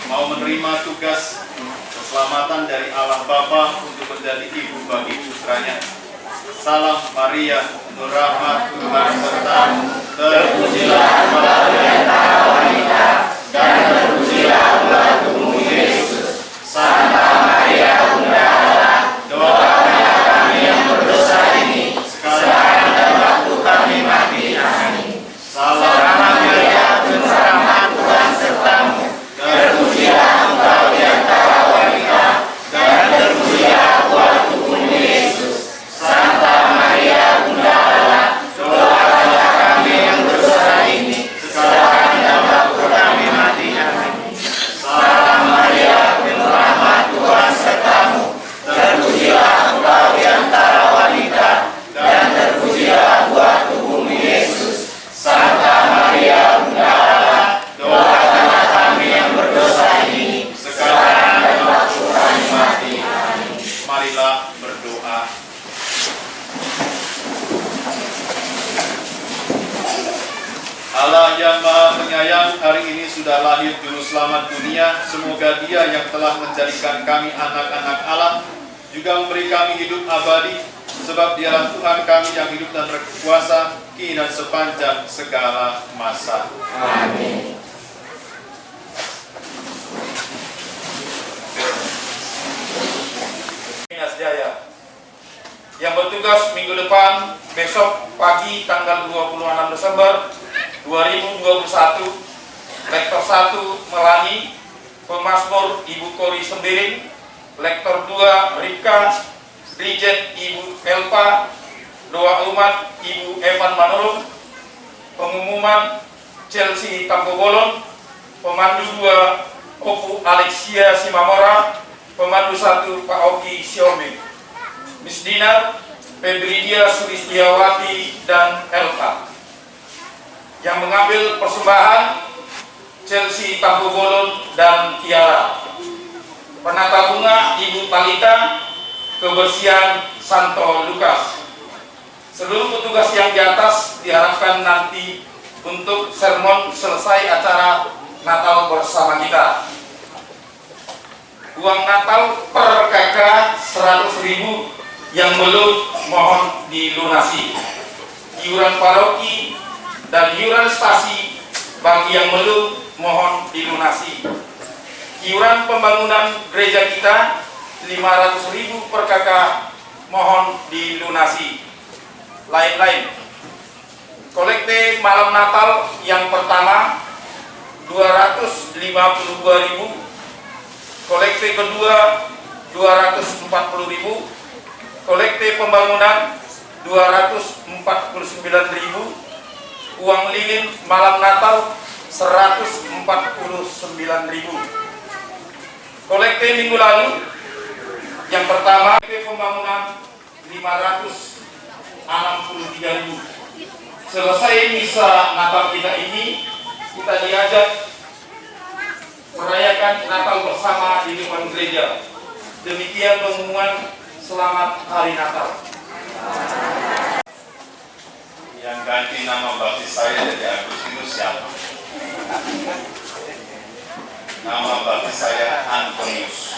mau menerima tugas keselamatan dari Allah Bapa untuk menjadi ibu bagi putranya. Salam Maria, penuh rahmat Tuhan sertamu, terpujilah engkau di antara wanita, dan terpujilah buah tubuhmu Yesus. Santa Maria Bunda Allah, doakanlah kami yang berdosa ini, sekarang dan waktu kami mati. Amin. Salam Maria, penuh rahmat Tuhan sertamu, terpujilah engkau di antara wanita, dan terpujilah buah tubuhmu Yesus. Santa Maria Bunda Allah, doakanlah kami yang berdosa ini, sekarang dan waktu kami mati. Amin. Salam Maria, penuh rahmat Tuhan sertamu, terpujilah engkau di antara wanita, dan terpujilah buah tubuhmu Yesus. Santa Maria Bunda Allah, doakanlah kami yang berdosa ini, sekarang dan waktu kami mati. Amin. Marilah berdoa. Allah yang Maha Penyayang, hari ini sudah lahir Juru Selamat dunia. Semoga Dia yang telah menjadikan kami anak-anak Allah juga memberi kami hidup abadi, sebab Dialah Tuhan kami yang hidup dan berkuasa kini dan sepanjang segala masa. Amin. Jaya yang bertugas minggu depan, besok pagi tanggal 26 Desember 2021, Lektor 1 Melangi, Pemazmur Ibu Kori Sembiring, Lektor 2 Rika, Rijen Ibu Elpa, Doa Umat Ibu Evan Manurung, pengumuman Chelsea Tambobolon, pemandu 2 Opu Alexia Simamora, pemandu 1 Pak Oki Xiaoming, Miss Dinar, Febridia Sulistiawati, dan Elka. Yang mengambil persembahan Chelsea Tambobolon dan Tiara. Penata bunga Ibu Talita, kebersihan Santo Lukas. Seluruh petugas yang di atas diharapkan nanti untuk sermon selesai acara Natal bersama kita. Uang Natal per kakak 100.000 yang belum mohon dilunasi. Iuran paroki dan iuran stasi bagi yang belum mohon dilunasi. Iuran pembangunan gereja kita 500.000 per kakak mohon dilunasi. Lain-lain. Kolekte malam Natal yang pertama 252.000, kolekte kedua 240.000, kolekte pembangunan 249.000, uang lilin malam Natal 149.000. Kolekte minggu lalu yang pertama, kolekte pembangunan 563.000. Selesai misa Natal kita ini, kita diajak merayakan Natal bersama di lingkungan gereja. Demikian pengumuman selamat hari Natal. Yang ganti nama baptis saya jadi Agustinus siapa? Nama baptis saya Antonius.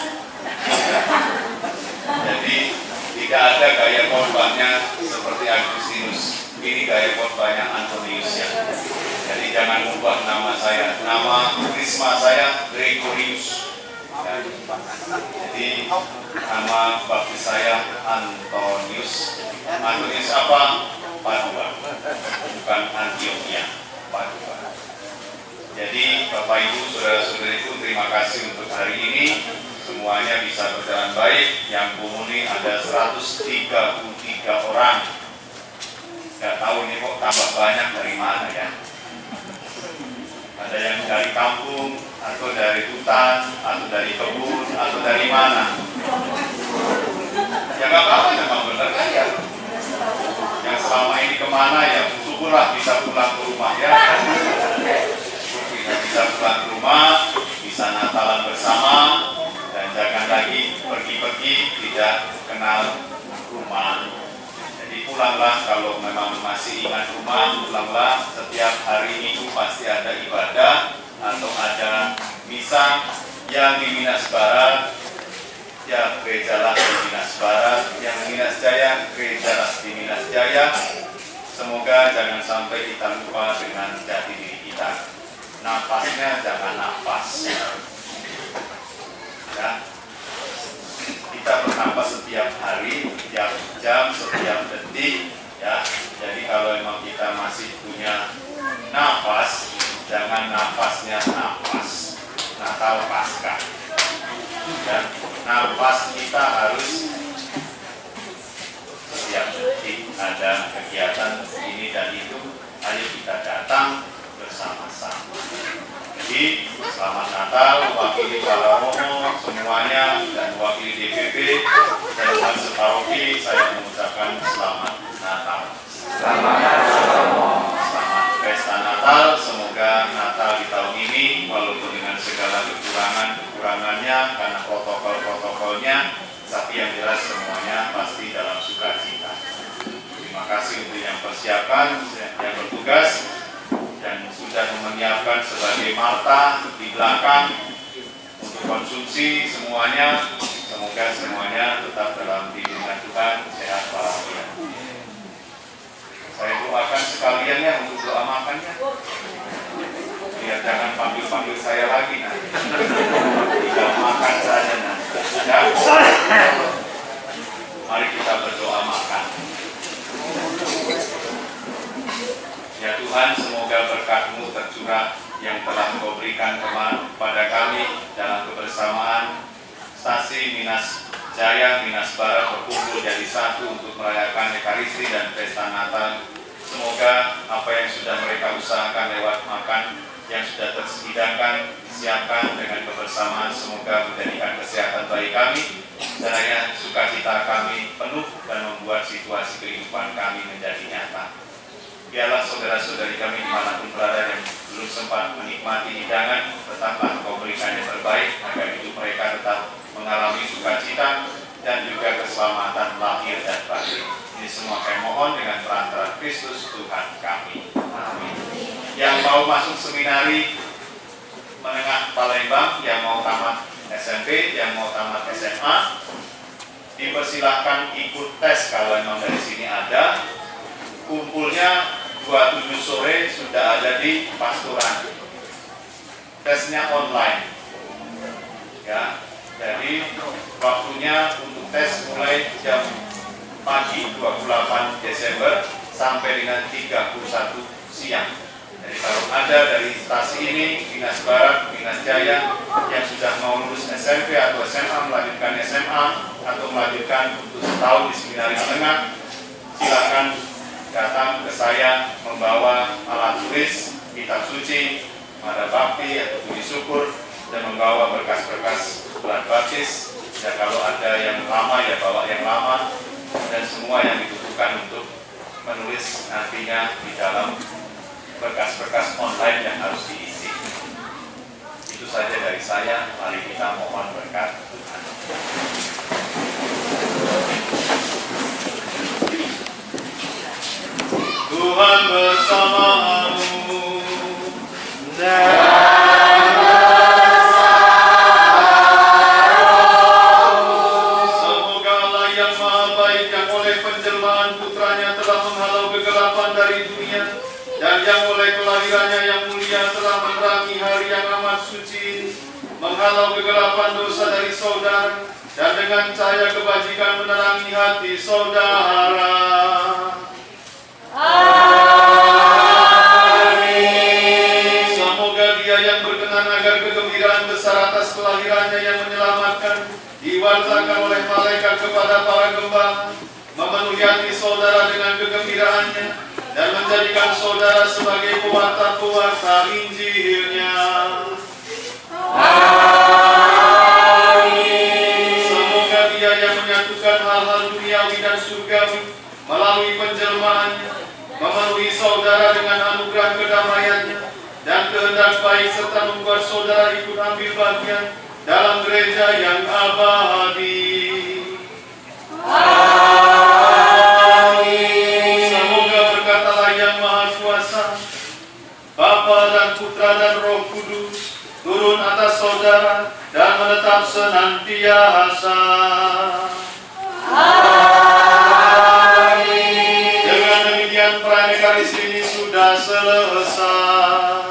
Jadi tidak ada gaya korbannya seperti Agustinus. Ini gaya korbannya Antonius ya. Jadi jangan ubah nama saya. Nama krisma saya Gregorius. Ya. Jadi nama baptis saya Antonius. Antonius apa? Padua. Bukan Antioquia. Padua. Jadi Bapak Ibu, saudara-saudariku, terima kasih untuk hari ini. Semuanya bisa berjalan baik. Yang komuni ada 133 orang. Gak tahu nih kok tambah banyak dari mana ya. Ada yang dari kampung, atau dari hutan, atau dari kebun, atau dari mana. Ya gak apa-apa, memang benar ya. Yang selama ini kemana ya, syukurlah bisa pulang ke rumah ya. Kita bisa pulang ke rumah, bisa Natalan bersama, dan jangan lagi pergi-pergi tidak kenal rumah. Pulanglah kalau memang masih ingat rumah, pulanglah. Setiap hari Minggu pasti ada ibadah atau ada misa. Yang di Minas Barat, ya gerejalah di Minas Barat. Yang di Minas Jaya, gerejalah di Minas Jaya. Semoga jangan sampai kita lupa dengan jati diri kita. Napasnya jangan napas. Ya. Kita bernapas setiap hari, setiap jam, setiap detik, ya. Jadi kalau memang kita masih punya nafas, jangan nafasnya nafas Natal Paskah. Ya. Nafas kita harus setiap detik ada kegiatan ini dan itu. Ayo kita datang bersama-sama. Jadi selamat Natal, wakili para romo semuanya dan wakili DPP dan separoki, saya mengucapkan selamat Natal. Selamat pesta Natal. Semoga Natal di tahun ini walaupun dengan segala kekurangannya karena protokol-protokolnya, tapi yang jelas semuanya pasti dalam sukacita. Terima kasih untuk yang persiapan, yang bertugas dan sudah menyiapkan sebagai Marta di belakang untuk konsumsi semuanya. Semoga semuanya tetap dalam lindungan Tuhan, sehat walafiat. Saya doakan sekalian ya untuk doa makannya. Biar jangan panggil-panggil saya lagi nanti. Tinggal makan saja nanti. Ya. Mari kita berdoa makan. Tuhan, semoga berkat-Mu tercurah yang telah Engkau berikan kepada kami dalam kebersamaan stasi Minas Jaya, Minas Barat berkumpul jadi satu untuk merayakan Ekaristi dan Pesta Natal. Semoga apa yang sudah mereka usahakan lewat makan yang sudah terhidangkan, disiapkan dengan kebersamaan, semoga menjadikan kesehatan bagi kami dan akhirnya sukacita kami penuh dan membuat situasi kehidupan kami menjadi nyata. Biarlah saudara-saudari kami dimanapun berada yang belum sempat menikmati hidangan, tetaplah Engkau berikan yang terbaik agar hidup mereka tetap mengalami sukacita dan juga keselamatan lahir dan batin. Ini semua kami mohon dengan perantara Kristus Tuhan kami. Amin. Yang mau masuk seminari menengah Palembang, yang mau tamat SMP, yang mau tamat SMA, dipersilahkan ikut tes kalau memang dari sini ada. Kumpulnya 27 sore sudah ada di Pasturan. Tesnya online. Ya, jadi waktunya untuk tes mulai jam pagi 28 Desember sampai dengan 31 siang. Jadi kalau ada dari stasi ini, Minas Barat, Minas Jaya, yang sudah mau lulus SMP atau SMA, melanjutkan SMA, atau melanjutkan untuk setahun di seminari menengah, silakan datang ke saya membawa alat tulis, kitab suci, mada bakti atau puji syukur, dan membawa berkas-berkas bulan baptis. Dan kalau ada yang lama ya bawa yang lama, dan semua yang dibutuhkan untuk menulis nantinya di dalam berkas-berkas online yang harus diisi. Itu saja dari saya. Mari kita mohon berkat Tuhan. Tuhan bersamamu. Semoga Allah yang Maha Baik yang oleh penjelmaan putranya telah menghalau kegelapan dari dunia dan yang oleh kelahirannya yang mulia telah menerangi hari yang amat suci, menghalau kegelapan dosa dari saudara dan dengan cahaya kebajikan menerangi hati saudara. Amin. Semoga Dia yang berkenan agar kegembiraan besar atas kelahirannya yang menyelamatkan diwartakan oleh malaikat kepada para gembala, memenuhi hati saudara dengan kegembiraannya dan menjadikan saudara sebagai pewarta-pewarta Injilnya. Amin. Semoga Dia yang menyatukan hal-hal duniawi dan surgawi melalui penjelmaannya, memenuhi saudara dengan anugerah kedamaiannya dan kehendak baik serta membuat saudara ikut ambil bagian dalam gereja yang abadi. Amin. Semoga berkat Allah yang Maha Kuasa, Bapa dan Putra dan Roh Kudus turun atas saudara dan menetap senantiasa. Amin. Dengan demikian perayaan Ekaristi ini sudah selesai.